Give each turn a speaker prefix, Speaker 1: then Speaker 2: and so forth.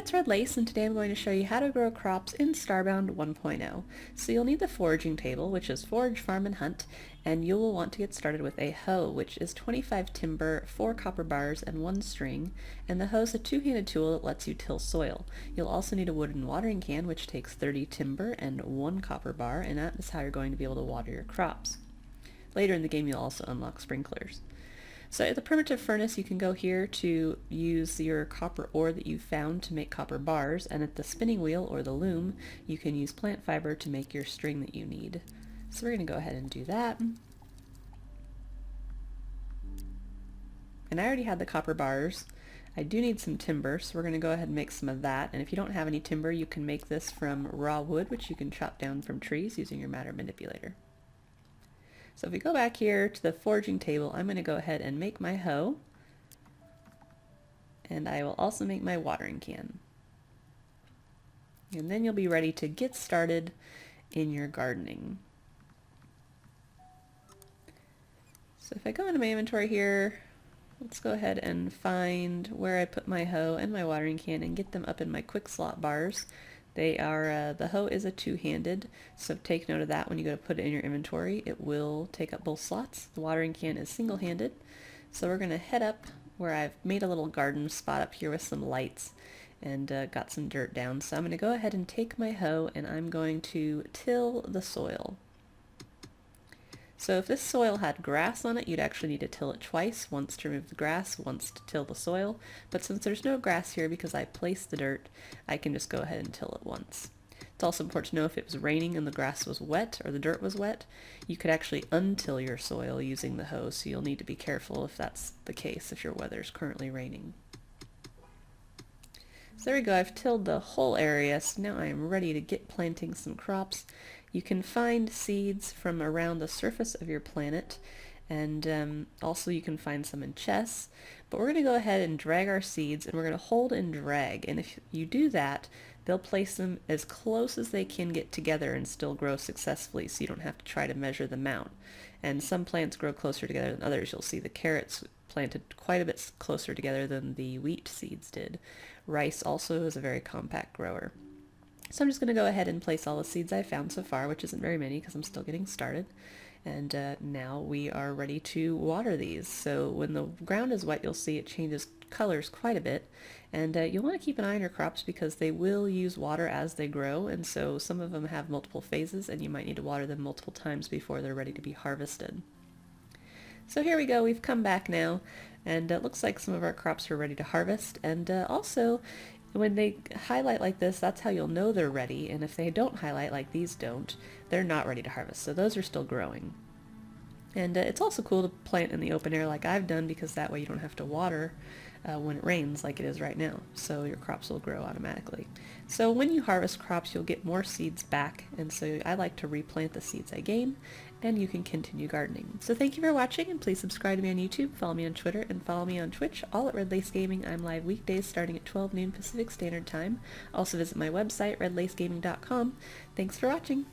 Speaker 1: it's Red Lace, and today I'm going to show you how to grow crops in Starbound 1.0. So you'll need the foraging table, which is forage, farm, and hunt, and you will want to get started with a hoe, which is 25 timber, 4 copper bars, and 1 string, and the hoe is a two-handed tool that lets you till soil. You'll also need a wooden watering can, which takes 30 timber and 1 copper bar, and that is how you're going to be able to water your crops. Later in the game you'll also unlock sprinklers. So at the primitive furnace you can go here to use your copper ore that you found to make copper bars, and at the spinning wheel or the loom you can use plant fiber to make your string that you need. So we're going to go ahead and do that. And I already had the copper bars. I do need some timber, so we're going to go ahead and make some of that. And if you don't have any timber, you can make this from raw wood, which you can chop down from trees using your matter manipulator. So if we go back here to the foraging table, I'm going to go ahead and make my hoe, and I will also make my watering can. And then you'll be ready to get started in your gardening. So if I go into my inventory here, let's go ahead and find where I put my hoe and my watering can and get them up in my quick slot bars. They are, the hoe is a two-handed, so take note of that when you go to put it in your inventory. It will take up both slots. The watering can is single-handed. So we're going to head up where I've made a little garden spot up here with some lights and got some dirt down. So I'm going to go ahead and take my hoe and I'm going to till the soil. So if this soil had grass on it, you'd actually need to till it twice, once to remove the grass, once to till the soil. But since there's no grass here because I placed the dirt, I can just go ahead and till it once. It's also important to know if it was raining and the grass was wet or the dirt was wet, you could actually untill your soil using the hoe, so you'll need to be careful if that's the case, if your weather is currently raining. So there we go, I've tilled the whole area, so now I am ready to get planting some crops. You can find seeds from around the surface of your planet, and also you can find some in chests. But we're going to go ahead and drag our seeds, and we're going to hold and drag, and if you do that, they'll place them as close as they can get together and still grow successfully, so you don't have to try to measure them out. And some plants grow closer together than others. You'll see the carrots planted quite a bit closer together than the wheat seeds did. Rice also is a very compact grower. So I'm just going to go ahead and place all the seeds I found so far, which isn't very many because I'm still getting started. And now we are ready to water these. So when the ground is wet, you'll see it changes colors quite a bit. And you'll want to keep an eye on your crops because they will use water as they grow. And so some of them have multiple phases and you might need to water them multiple times before they're ready to be harvested. So here we go, we've come back now, and it looks like some of our crops are ready to harvest. And also, when they highlight like this, that's how you'll know they're ready, and if they don't highlight like these don't, they're not ready to harvest, so those are still growing. And it's also cool to plant in the open air like I've done, because that way you don't have to water when it rains like it is right now, so your crops will grow automatically. So when you harvest crops, you'll get more seeds back, and so I like to replant the seeds I gain, and you can continue gardening. So thank you for watching, and please subscribe to me on YouTube, follow me on Twitter, and follow me on Twitch, all at Red Lace Gaming. I'm live weekdays starting at 12 noon Pacific Standard Time. Also visit my website, redlacegaming.com. Thanks for watching!